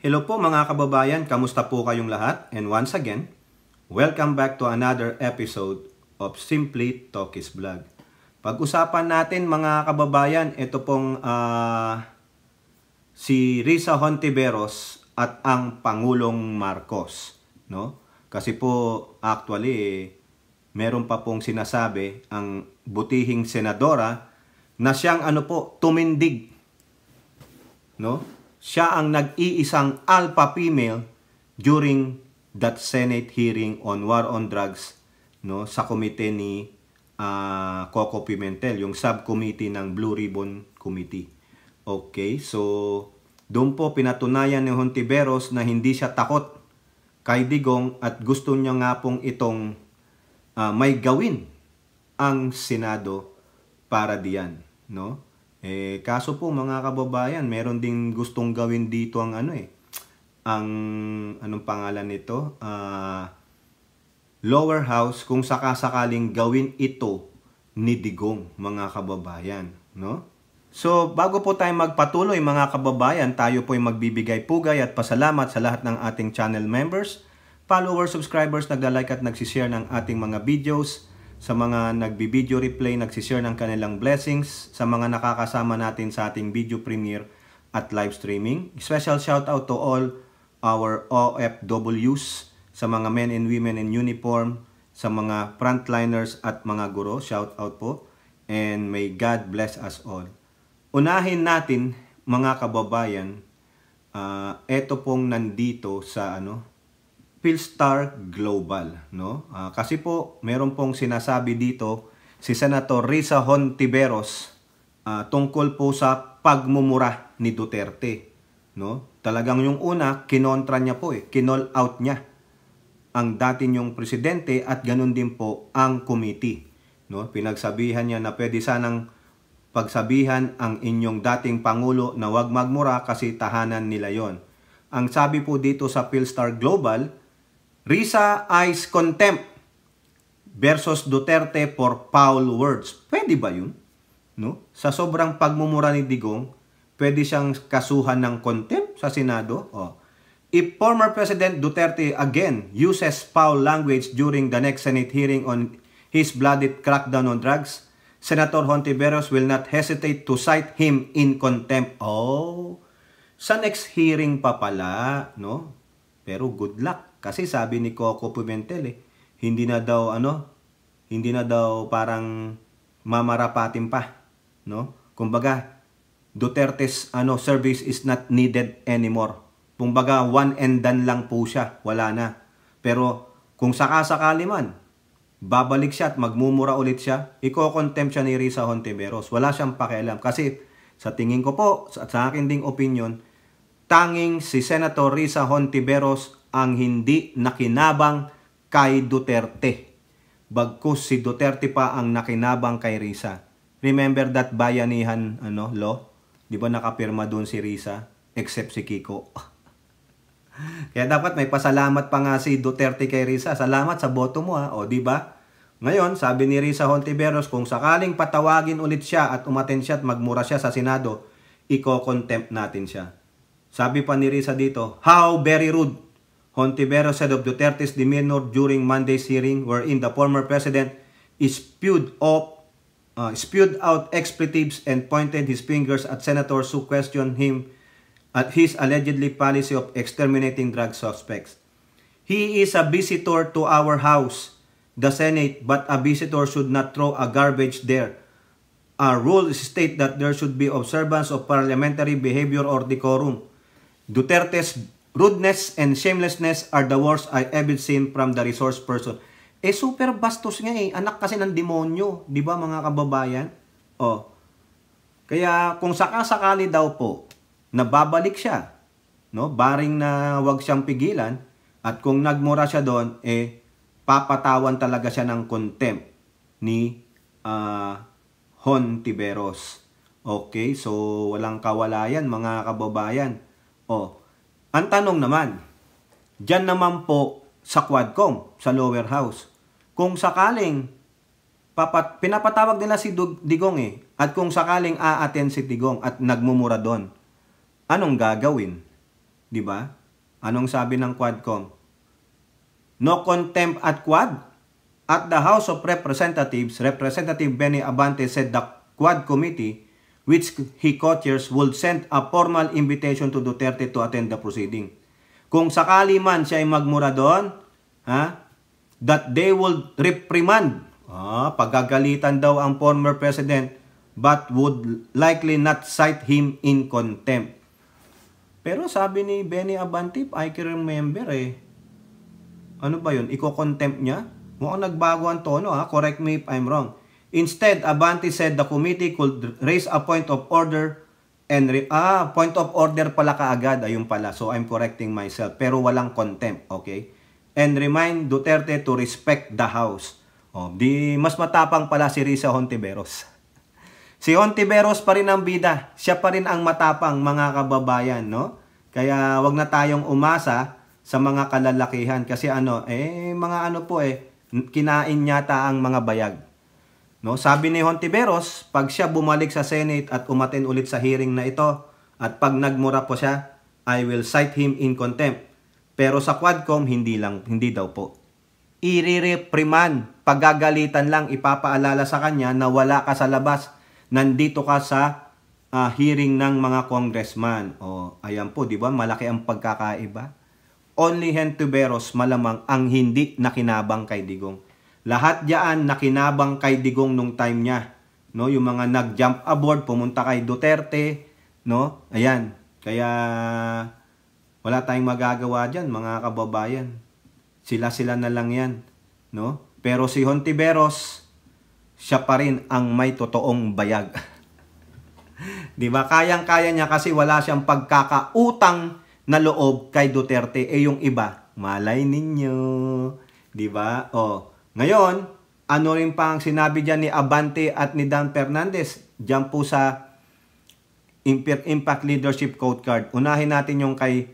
Hello po mga kababayan, kamusta po kayong lahat? And once again, welcome back to another episode of Simply Talkies Vlog. Pag-usapan natin mga kababayan, ito pong si Risa Hontiveros at ang Pangulong Marcos, no? Kasi po actually meron pa pong sinasabi ang butihing senadora na siyang tumindig, no? Siya ang nag-iisang alpha female during that Senate hearing on war on drugs, no, sa komite ni Coco Pimentel, yung subcommittee ng Blue Ribbon Committee. Okay, so doon po pinatunayan ni Hontiveros na hindi siya takot kay Digong at gusto niya nga pong itong may gawin ang Senado para diyan, no? Kaso po mga kababayan, meron ding gustong gawin dito ang anong pangalan nito? Lower house kung sakasakaling gawin ito ni Digong, mga kababayan, no? So, bago po tayo magpatuloy mga kababayan, tayo po ay magbibigay pugay at pasalamat sa lahat ng ating channel members, followers, subscribers, nagla-like at nagsishare ng ating mga videos, sa mga nagbi-video replay, nagsishare ng kanilang blessings, sa mga nakakasama natin sa ating video premiere at live streaming. Special shout out to all our OFWs, sa mga men and women in uniform, sa mga frontliners at mga guro. Shout out po. And may God bless us all. Unahin natin mga kababayan, ito pong nandito sa Philstar Global, no? Kasi po meron pong sinasabi dito si Senator Risa Hontiveros tungkol po sa pagmumura ni Duterte, no? Talagang yung una kinontra niya po kinall out niya ang dati niyong presidente at ganun din po ang committee, no? Pinagsabihan niya na pwede sanang pagsabihan ang inyong dating pangulo na wag magmura kasi tahanan nila yon. Ang sabi po dito sa Philstar Global, Risa eyes contempt versus Duterte for foul words. Pwede ba yun? No? Sa sobrang pagmumura ni Digong, pwede siyang kasuhan ng contempt sa Senado? If former President Duterte again uses foul language during the next Senate hearing on his bloody crackdown on drugs, Senator Hontiveros will not hesitate to cite him in contempt. Sa next hearing pa pala, no? Pero good luck. Kasi sabi ni Coco Pimentel hindi na daw parang mamarapatin pa, no? Kumbaga, Duterte's service is not needed anymore. Kumbaga, one and done lang po siya, wala na. Pero kung sakasakali man, babalik siya at magmumura ulit siya, iko-contempt siya ni Risa Hontiveros. Wala siyang pakialam kasi sa tingin ko po, sa akin ding opinion, tanging si Senator Risa Hontiveros ang hindi nakinabang kay Duterte. Bagkus si Duterte pa ang nakinabang kay Risa. Remember that bayanihan law? Di ba nakapirma doon si Risa? Except si Kiko. Kaya dapat may pasalamat pa nga si Duterte kay Risa. Salamat sa boto mo di ba? Ngayon, sabi ni Risa Hontiveros, kung sakaling patawagin ulit siya at umaten siya at magmura siya sa Senado, iko-contempt natin siya. Sabi pa ni Risa dito, how very rude. Hontiveros said of Duterte's demeanor during Monday's hearing wherein the former president spewed out expletives and pointed his fingers at senators who questioned him at his allegedly policy of exterminating drug suspects. He is a visitor to our house, the Senate, but a visitor should not throw a garbage there. Our rules state that there should be observance of parliamentary behavior or decorum. Duterte's rudeness and shamelessness are the worst I ever seen from the resource person. Super bastos nga anak kasi ng demonyo, di ba mga kababayan? Kaya kung sakasakali daw po na babalik siya, no, baring na wag siyang pigilan, at kung nagmura siya doon, papatawan talaga siya ng contempt ni Hontiveros. Okay, so walang kawalayan mga kababayan. Ang tanong naman, dyan naman po sa Quadcom, sa lower house, kung sakaling pinapatawag nila si Digong at kung sakaling aaten si Digong at nagmumura doon, anong gagawin? Di ba? Anong sabi ng Quadcom? No contempt at Quad. At the House of Representatives, Representative Benny Abante said the Quad Committee, which he co-chairs, would send a formal invitation to Duterte to attend the proceeding. Kung sakali man siya ay magmura doon, that they would reprimand, pagagalitan daw ang former president, but would likely not cite him in contempt. Pero sabi ni Benny Abante, I can remember ano ba yun? Iko-contempt niya? Mukhang nagbago ang tono correct me if I'm wrong. Instead, Abante said the committee could raise a point of order and point of order pala kaagad. Ayun pala. So I'm correcting myself. Pero walang contempt, okay? And remind Duterte to respect the House. Di mas matapang pala si Risa Hontiveros. Si Hontiveros pa rin ang bida. Siya pa rin ang matapang, mga kababayan, no? Kaya wag na tayong umasa sa mga kalalakihan kasi kinain yata ang mga bayag. No, sabi ni Hontiveros, pag siya bumalik sa Senate at umattend ulit sa hearing na ito at pag nagmura po siya, I will cite him in contempt. Pero sa Quadcom hindi daw po. I-reprimand, pagagalitan lang, ipapaalala sa kanya na wala ka sa labas. Nandito ka sa hearing ng mga congressman. Ayan po, di ba? Malaki ang pagkakaiba. Only Hontiveros malamang ang hindi nakinabang kay Digong. Lahat diyan nakinabang kay Digong nung time niya. No, yung mga nag-jump aboard, pumunta kay Duterte, no? Ayan. Kaya wala tayong magagawa diyan, mga kababayan. Sila na lang 'yan, no? Pero si Hontiveros, siya pa rin ang may totoong bayag. 'Di ba? Kayang-kaya niya kasi wala siyang pagkakautang na loob kay Duterte. Yung iba, malay ninyo. 'Di ba? Ngayon, ano rin pa ang sinabi dyan ni Abante at ni Dan Fernandez? Diyan po sa Impact Leadership Code Card. Unahin natin yung kay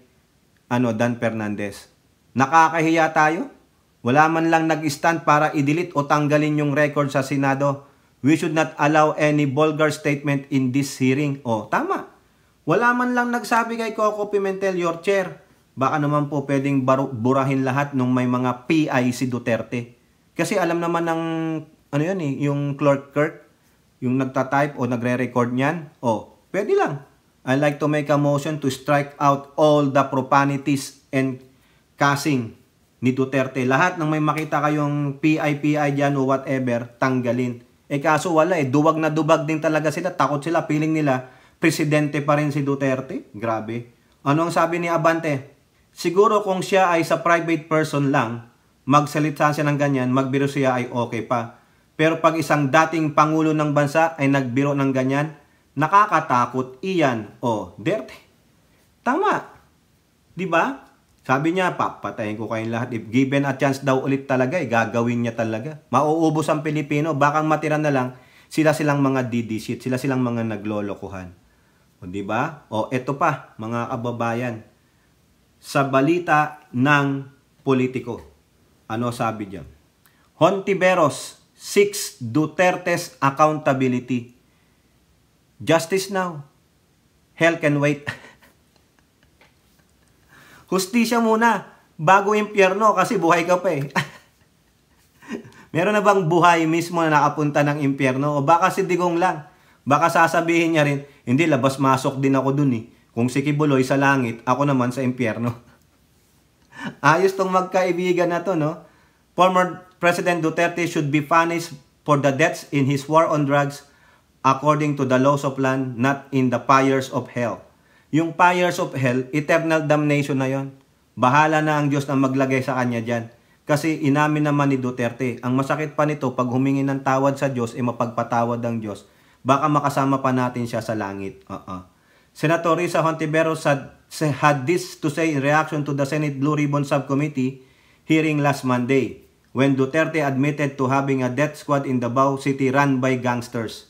Dan Fernandez. Nakakahiya tayo. Wala man lang nag-stand para i-delete o tanggalin yung record sa Senado. We should not allow any vulgar statement in this hearing. Tama. Wala man lang nagsabi kay Coco Pimentel, your chair. Baka naman po pwedeng burahin lahat nung may mga PI si Duterte. Kasi alam naman ng, yung clerk, yung nagtatype o nagre-record niyan, pwede lang. I'd like to make a motion to strike out all the profanities and cussing ni Duterte. Lahat ng may makita kayong PI dyan o whatever, tanggalin. Kaso wala duwag na duwag din talaga sila. Takot sila, feeling nila, presidente pa rin si Duterte. Grabe. Ano ang sabi ni Abante? Siguro kung siya ay sa private person lang, magsalita siya ng ganyan, magbiro siya ay okay pa. Pero pag isang dating pangulo ng bansa ay nagbiro ng ganyan, nakakatakot iyan. Derte. Tama. Diba? Sabi niya, papatayin ko kayong lahat. If given a chance daw ulit talaga, gagawin niya talaga. Mauubos ang Pilipino, bakang matira na lang, silang mga didisit, silang mga naglolokohan. Diba? Eto pa, mga kababayan. Sa balita ng politiko, ano sabi diyan? Hontiveros seeks Duterte's accountability. Justice now. Hell can wait. Hustisya muna bago impyerno kasi buhay ka pa Meron na bang buhay mismo na nakapunta ng impyerno? O baka si Digong lang. Baka sasabihin niya rin, hindi, labas-masok din ako dun Kung si Kibuloy sa langit, ako naman sa impyerno. Ayos tong magkaibigan na to, no? Former President Duterte should be punished for the deaths in his war on drugs according to the laws of land, not in the fires of hell. Yung fires of hell, eternal damnation na yon. Bahala na ang Diyos na maglagay sa kanya dyan. Kasi inamin naman ni Duterte, ang masakit pa nito, pag humingi ng tawad sa Diyos, mapagpatawad ang Diyos. Baka makasama pa natin siya sa langit. Senator Risa Hontiveros had this to say in reaction to the Senate Blue Ribbon Subcommittee hearing last Monday when Duterte admitted to having a death squad in Davao City run by gangsters.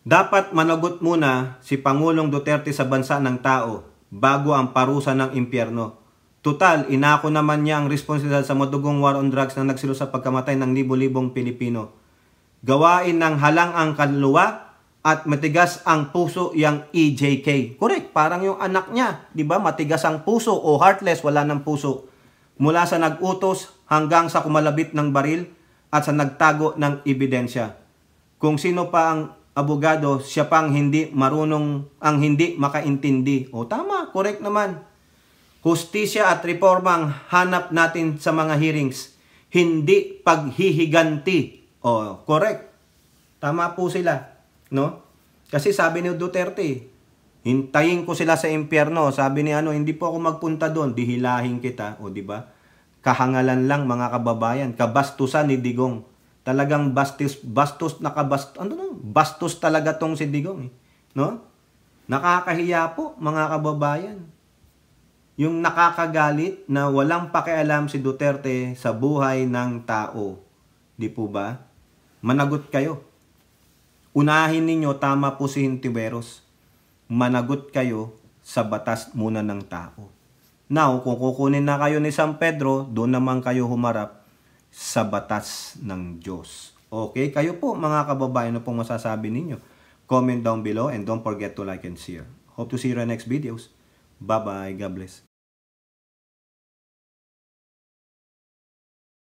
Dapat managot muna si Pangulong Duterte sa bansa ng tao bago ang parusa ng impyerno. Tutal, inako naman niya ang responsibilidad sa madugong war on drugs na nagsilo sa pagkamatay ng libo-libong Pilipino. Gawain ng halang ang kanluwa at matigas ang puso yang EJK. Correct, parang yung anak niya, 'di ba? Matigas ang puso o heartless, wala ng puso. Mula sa nag-utos hanggang sa kumalabit ng baril at sa nagtago ng ebidensya. Kung sino pa ang abogado, siya pang hindi marunong, ang hindi makaintindi. O tama, correct naman. Hustisya at reforma ang hanap natin sa mga hearings, hindi paghihiganti. O, correct. Tama po sila, no? Kasi sabi ni Duterte, hintayin ko sila sa impyerno. Sabi ni hindi po ako magpunta doon, dihilahin kita, o di ba? Kahangalan lang mga kababayan, kabastusan ni Digong. Talagang bastos talaga tong si Digong, no? Nakakahiya po mga kababayan. Yung nakakagalit na walang pakialam si Duterte sa buhay ng tao. Di po ba? Managot kayo. Unahin ninyo, tama po si Hintiveros. Managot kayo sa batas muna ng tao. Now, kung kukunin na kayo ni San Pedro, doon naman kayo humarap sa batas ng Diyos. Okay? Kayo po, mga kababayan, ano pong masasabi ninyo? Comment down below and don't forget to like and share. Hope to see you in our next videos. Bye-bye. God bless.